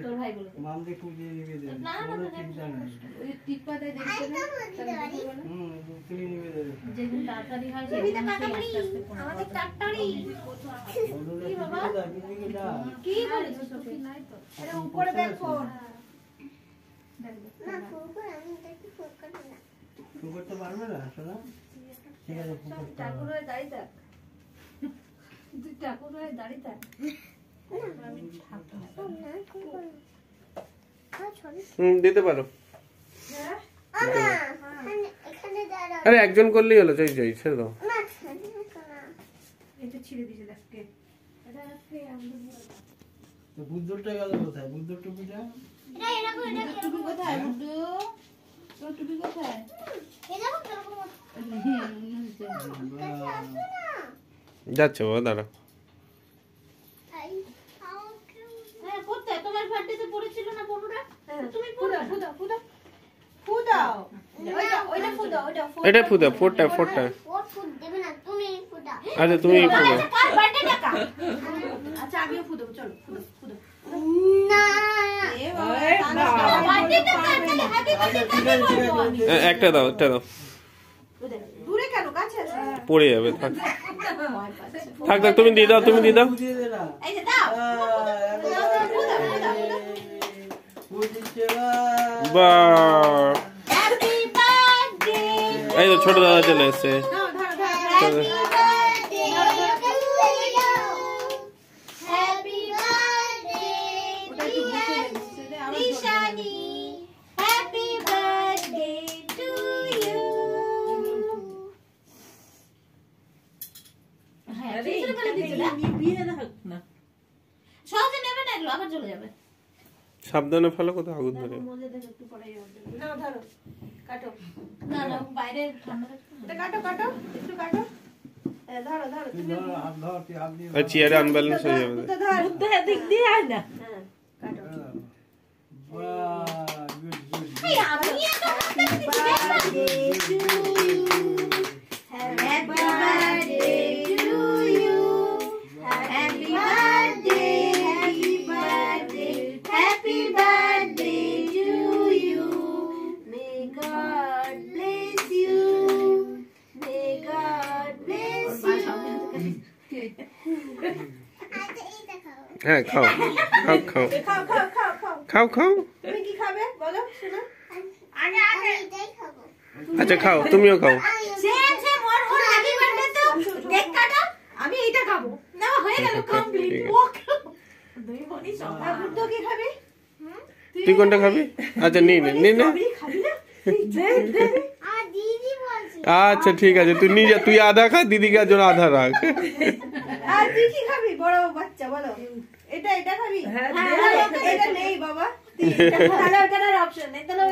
তোর ভাই বলে মাম দিয়ে খুব দিয়ে নিবে দে কোনো চিন্তা নেই ওই টিপাতে দেখতে না তুই নিবে দে যেদিন তাড়াতাড়ি হয় সেদিন আমাদের তাড়াতাড়ি কি বাবা কি বলেছ সত্যি নাই তো আরে উপরে দেখ ফোন না ফোন করে আমি দেখি ফোন করতে না ফোন করতে পারবে না শোনা ঠিক আছে ফোন করতে ঠাকুর হয়ে দাঁড়িয়ে থাক তুই ঠাকুর হয়ে দাঁড়িয়ে থাক আমি ঠাকুর না করব না ছবি দিতে পারো হ্যাঁ এখানে দাঁড়াও আরে একজন করলেই হলো যাই যাই ছেড়ে দাও না ছাড়ি না এটা ছিঁড়ে দিয়েছে দেখকে এটা আজকে আমরা তো বুদ্ধটা গেল কোথায় বুদ্ধ টুপিটা এটা এরকম এটা টুপি কোথায় বুদ্ধু তোর টুপি কোথায় এরকম এরকম যাচ্ছে বাবা দাঁড়া আই আমাকে হ্যাঁ কোথায় তোমার বার্থডেতে পড়েছিল না পড়ুরা তুমি ফুদাও ফুদাও ফুদাও ফুদাও ওইটা ফুদাও ওইটা এটা ফুদা ফোরটা ফোরটা ওর ফুড দেবে না তুমি ফুড দাও আচ্ছা তুমি ফুদা কার বার্থডে টাকা আচ্ছা আমিও ফুদাবো চলো ফুদাও ফুদাও না এ বাবা বার্থডে টাকা তাহলে হ্যাপি বার্থডে বলবো আমি একটা দাও একটা দাও দূরে কেন কাছে আছে পড়ে যাবে থাক থাক থাক তুমি দিয়ে দাও তুমি দিয়ে দাও বুঝিয়ে দে না এই যে দাও বা হ্যাপি বার্থডে এই তো ছোট দাদা চলে এসেছে নাও ধরো চলো। হ্যাপি বার্থডে ওটা একটু বুঝে দিচ্ছে রে আবার নিশানি হ্যাপি বার্থডে টু ইউ হ্যাঁ দিচ্ছে করে দিচ্ছে না বিয়ে না সহজে নেবে না এগুলো আবার চলে যাবে সাবধানে ফেলো কোথাও আগুন ধরে মজা দেখে একটু পরে যাবে না ধরো কাটো না না বাইরে ঠান্ডা এটা কাটো কাটো একটু কাটো ধরো ধরো তুই ধর হাত ধর তুই হাত দিয়ে আর চেয়ারে আনব্যালেন্স হয়ে যাবে ধর বুদ্ধ দিক দিয়ে আয় না হ্যাঁ কাটো বাহ গুড গুড এই আমি এত birthday to you happy birthday to you happy birthday happy birthday to you may God bless you may God bless you আচ্ছা এইটা খাও হ্যাঁ খাও খাও খাও খাও খাও খাও খাও খাও খাও তুমি কি খাবে বলো শোনো আগে আগে এইটাই খাবো আচ্ছা খাও তুমিও খাও সেম সেম ওর ওর হ্যাপি বার্থডে তো কেক কাটো আমি এইটা খাবো না হয়ে গেল কমপ্লিট ঠিক আছে। ও দুই বোনই সব বুদ্ধ কি খাবি তুই কোনটা খাবি আচ্ছা নে নে নে নে সবই খাবি না দে দে আর দিদি বলছে আচ্ছা ঠিক আছে তুই নিজে তুই আধা খা দিদিকে জন্য আধা রাখ আর তুই কি খাবি বড় বাচ্চা বলো এটা এটা খাবি হ্যাঁ এটা নেই বাবা তাহলে ওটার অপশন নেই তাহলে